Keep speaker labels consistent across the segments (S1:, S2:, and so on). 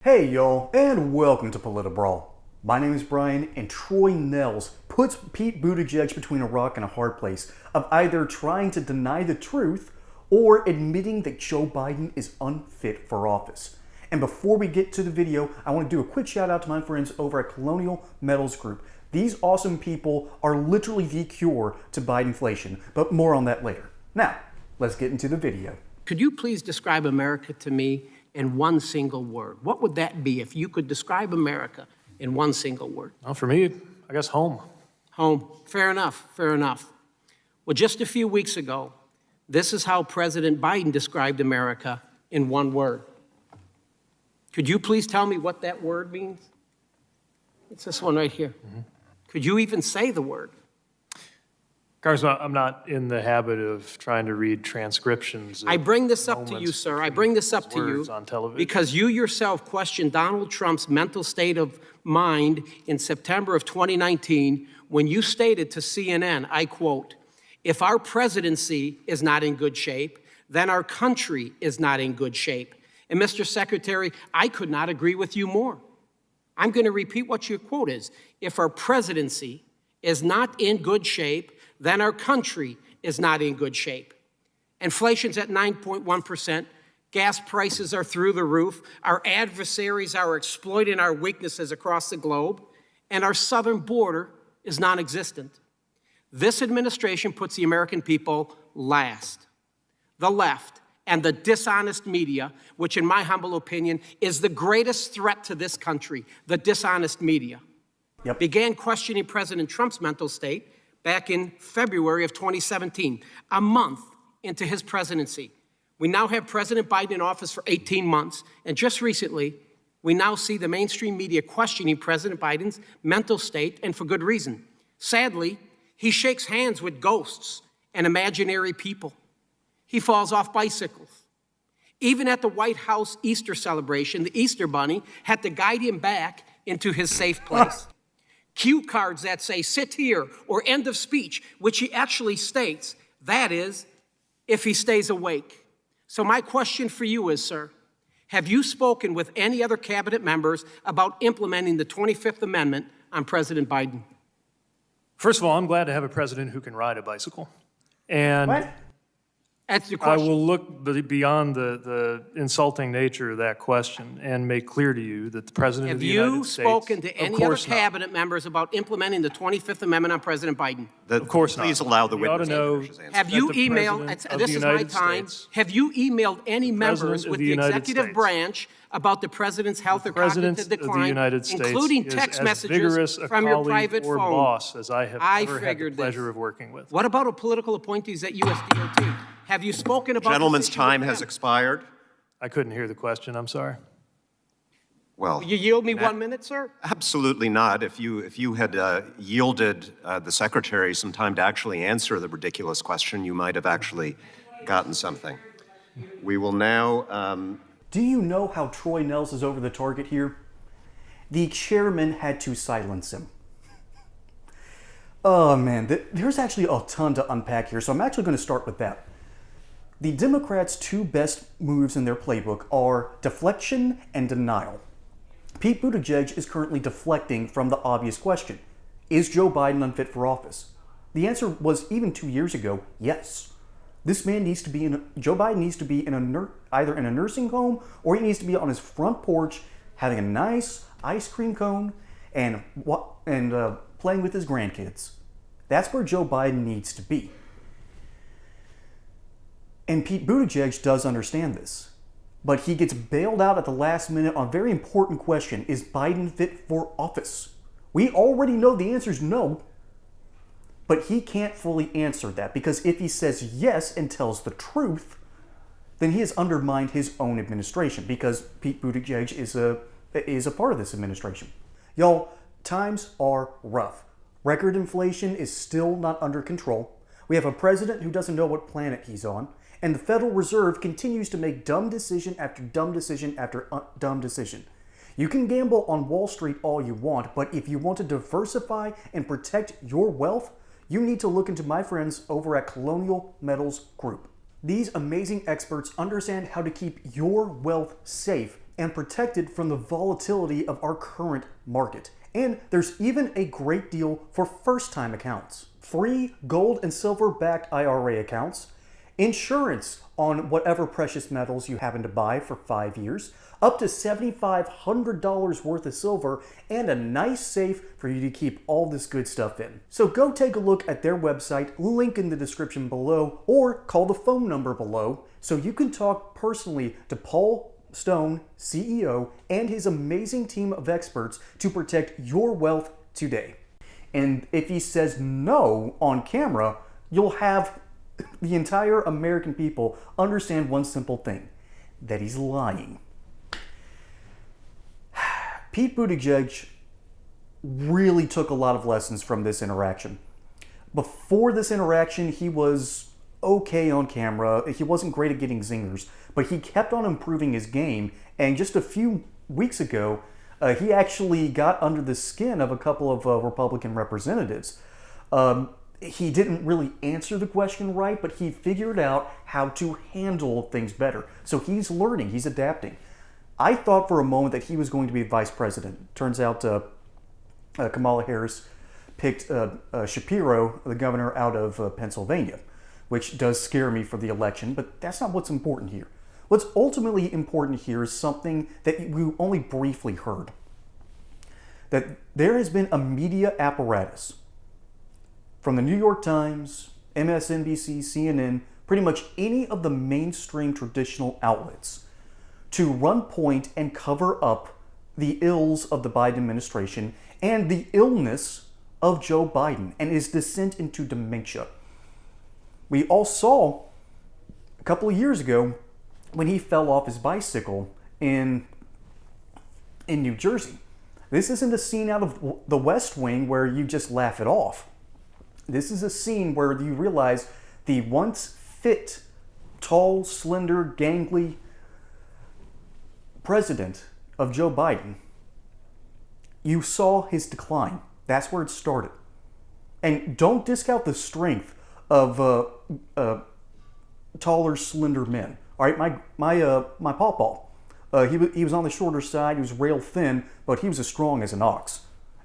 S1: Hey y'all, and welcome to Politabrawl. My name is Brian, and Troy Nehls puts Pete Buttigieg between a rock and a hard place of either trying to deny the truth or admitting that Joe Biden is unfit for office. And before we get to the video, I want to do a quick shout out to my friends over at Colonial Metals Group. These awesome people are literally the cure to Bidenflation, but more on that later. Now, let's get into the video.
S2: Could you please describe America to me in one single word? What would that be if you could describe America in one single word?
S3: Well, for me, I guess home.
S2: Home. Fair enough. Fair enough. Well, just a few weeks ago, this is how President Biden described America in one word. Could you please tell me what that word means? It's this one right here. Could you even say the word?
S3: Congressman, I'm not in the habit of trying to read transcriptions.
S2: I bring this up to you, sir. I bring this up to you
S3: on television
S2: because you yourself questioned Donald Trump's mental state of mind in September of 2019 when you stated to CNN, I quote, "If our presidency is not in good shape, then our country is not in good shape." And Mr. Secretary, I could not agree with you more. I'm going to repeat what your quote is. If our presidency is not in good shape, then our country is not in good shape. Inflation's at 9.1%. Gas prices are through the roof. Our adversaries are exploiting our weaknesses across the globe. And our southern border is non-existent. This administration puts the American people last. The left and the dishonest media, which in my humble opinion is the greatest threat to this country, the dishonest media, began questioning President Trump's mental state back in February of 2017, a month into his presidency. We now have President Biden in office for 18 months, and just recently, we now see the mainstream media questioning President Biden's mental state, and for good reason. Sadly, he shakes hands with ghosts and imaginary people. He falls off bicycles. Even at the White House Easter celebration, the Easter Bunny had to guide him back into his safe place. Cue cards that say, "sit here," or "end of speech," which he actually states, that is, if he stays awake. So my question for you is, sir, have you spoken with any other cabinet members about implementing the 25th Amendment on President Biden?
S3: First of all, I'm glad to have a president who can ride a bicycle. And
S1: What?
S2: That's the
S3: I
S2: question.
S3: will look beyond the insulting nature of that question and make clear to you that the President of the United States...
S2: Have you spoken to any other cabinet members about implementing the 25th Amendment on President Biden?
S3: Of course not.
S4: Please allow the witness to answer.
S2: Have you emailed, this is my time, have you emailed any members with the executive branch about the president's health or cognitive decline, including text messages from your private phone?
S3: Boss as I have ever had the pleasure of working with.
S2: What about political appointees at USDOT? Have you spoken about
S4: Gentleman's time has expired.
S3: I couldn't hear the question, I'm sorry.
S4: Well,
S2: Will you yield me 1 minute, sir?
S4: absolutely not. If you had yielded the secretary some time to actually answer the ridiculous question, you might have actually gotten something. We will now...
S1: Do you know how Troy Nehls is over the target here? The chairman had to silence him. Oh man, there's actually a ton to unpack here, so I'm actually going to start with that. The Democrats' two best moves in their playbook are deflection and denial. Pete Buttigieg is currently deflecting from the obvious question. Is Joe Biden unfit for office? The answer was, even 2 years ago, yes. This man needs to be Joe Biden needs to be either in a nursing home or he needs to be on his front porch having a nice ice cream cone and playing with his grandkids. That's where Joe Biden needs to be. And Pete Buttigieg does understand this. But he gets bailed out at the last minute on a very important question. Is Biden fit for office? We already know the answer is no. But he can't fully answer that because if he says yes and tells the truth, then he has undermined his own administration because Pete Buttigieg is a part of this administration. Y'all, times are rough. Record inflation is still not under control. We have a president who doesn't know what planet he's on. And the Federal Reserve continues to make dumb decision after dumb decision after dumb decision. You can gamble on Wall Street all you want, but if you want to diversify and protect your wealth, you need to look into my friends over at Colonial Metals Group. These amazing experts understand how to keep your wealth safe and protected from the volatility of our current market. And there's even a great deal for first-time accounts. Free gold and silver-backed IRA accounts, insurance on whatever precious metals you happen to buy for 5 years, up to $7,500 worth of silver, and a nice safe for you to keep all this good stuff in. So go take a look at their website, link in the description below, or call the phone number below so you can talk personally to Paul Stone, CEO, and his amazing team of experts to protect your wealth today. And if he says no on camera, you'll have the entire American people understand one simple thing, that he's lying. Pete Buttigieg really took a lot of lessons from this interaction. Before this interaction, he was okay on camera. He wasn't great at getting zingers, but he kept on improving his game. And just a few weeks ago, he actually got under the skin of a couple of Republican representatives. He didn't really answer the question right, but he figured out how to handle things better. So he's learning, he's adapting. I thought for a moment that he was going to be vice president. Turns out Kamala Harris picked Shapiro, the governor out of Pennsylvania, which does scare me for the election, but that's not what's important here. What's ultimately important here is something that we only briefly heard. That there has been a media apparatus from the New York Times, MSNBC, CNN, pretty much any of the mainstream traditional outlets to run point and cover up the ills of the Biden administration and the illness of Joe Biden and his descent into dementia. We all saw a couple of years ago when he fell off his bicycle in New Jersey. This isn't a scene out of The West Wing where you just laugh it off. This is a scene where you realize the once fit, tall, slender, gangly president of Joe Biden, you saw his decline. That's where it started. And don't discount the strength of taller, slender men. All right, my pawpaw, he was on the shorter side. He was rail thin, but he was as strong as an ox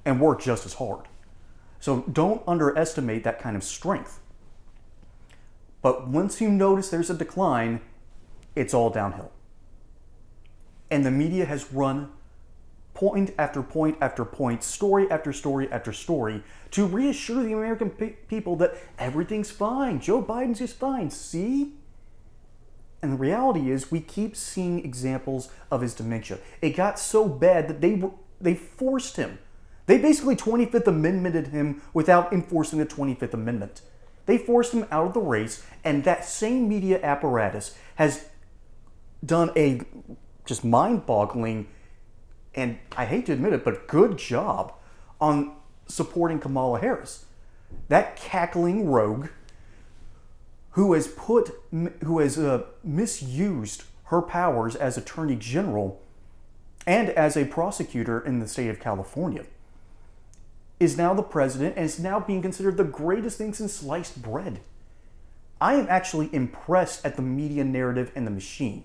S1: and worked just as hard. So don't underestimate that kind of strength. But once you notice there's a decline, it's all downhill. And the media has run point after point after point, story after story after story, to reassure the American people that everything's fine. Joe Biden's just fine. See? And the reality is we keep seeing examples of his dementia. It got so bad that they forced him. They basically 25th Amendmented him without enforcing the 25th Amendment. They forced him out of the race, and that same media apparatus has done a just mind-boggling, and I hate to admit it, but good job on supporting Kamala Harris. That cackling rogue who has misused her powers as Attorney General and as a prosecutor in the state of California is now the president and is now being considered the greatest thing since sliced bread. I am actually impressed at the media narrative and the machine.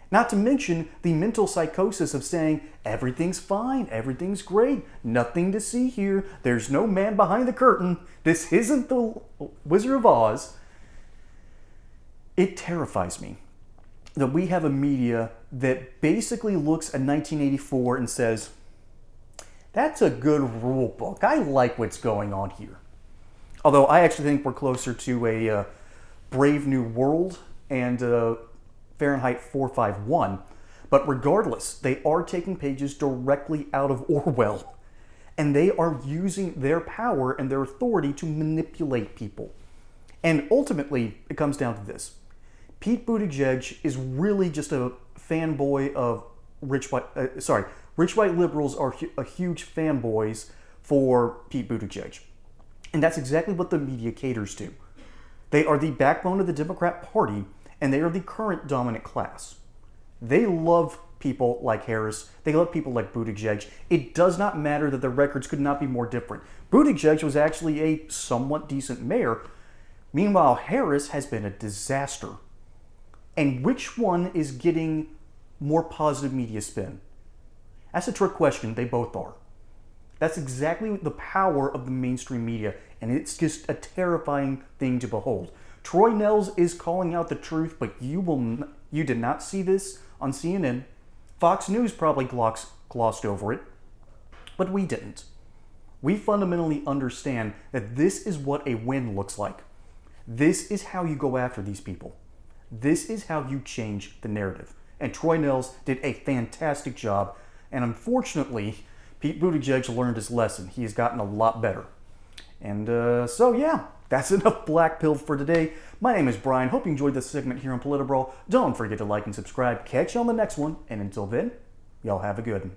S1: Not to mention the mental psychosis of saying, everything's fine, everything's great, nothing to see here, there's no man behind the curtain, this isn't the Wizard of Oz. It terrifies me that we have a media that basically looks at 1984 and says, that's a good rule book. I like what's going on here. Although I actually think we're closer to a Brave New World and Fahrenheit 451. But regardless, they are taking pages directly out of Orwell. And they are using their power and their authority to manipulate people. And ultimately, it comes down to this. Pete Buttigieg is really just a fanboy of rich white liberals are huge fanboys for Pete Buttigieg. And that's exactly what the media caters to. They are the backbone of the Democrat Party, and they are the current dominant class. They love people like Harris. They love people like Buttigieg. It does not matter that their records could not be more different. Buttigieg was actually a somewhat decent mayor. Meanwhile, Harris has been a disaster. And which one is getting more positive media spin? That's a trick question. They both are. That's exactly the power of the mainstream media, and it's just a terrifying thing to behold. Troy Nehls is calling out the truth, but you did not see this on CNN. Fox News probably glossed over it, but we didn't. We fundamentally understand that this is what a win looks like. This is how you go after these people. This is how you change the narrative. And Troy Nehls did a fantastic job, and unfortunately, Pete Buttigieg learned his lesson. He has gotten a lot better. And so yeah, that's enough black pill for today. My name is Brian. Hope you enjoyed this segment here on Politibrawl. Don't forget to like and subscribe. Catch you on the next one. And until then, y'all have a good one.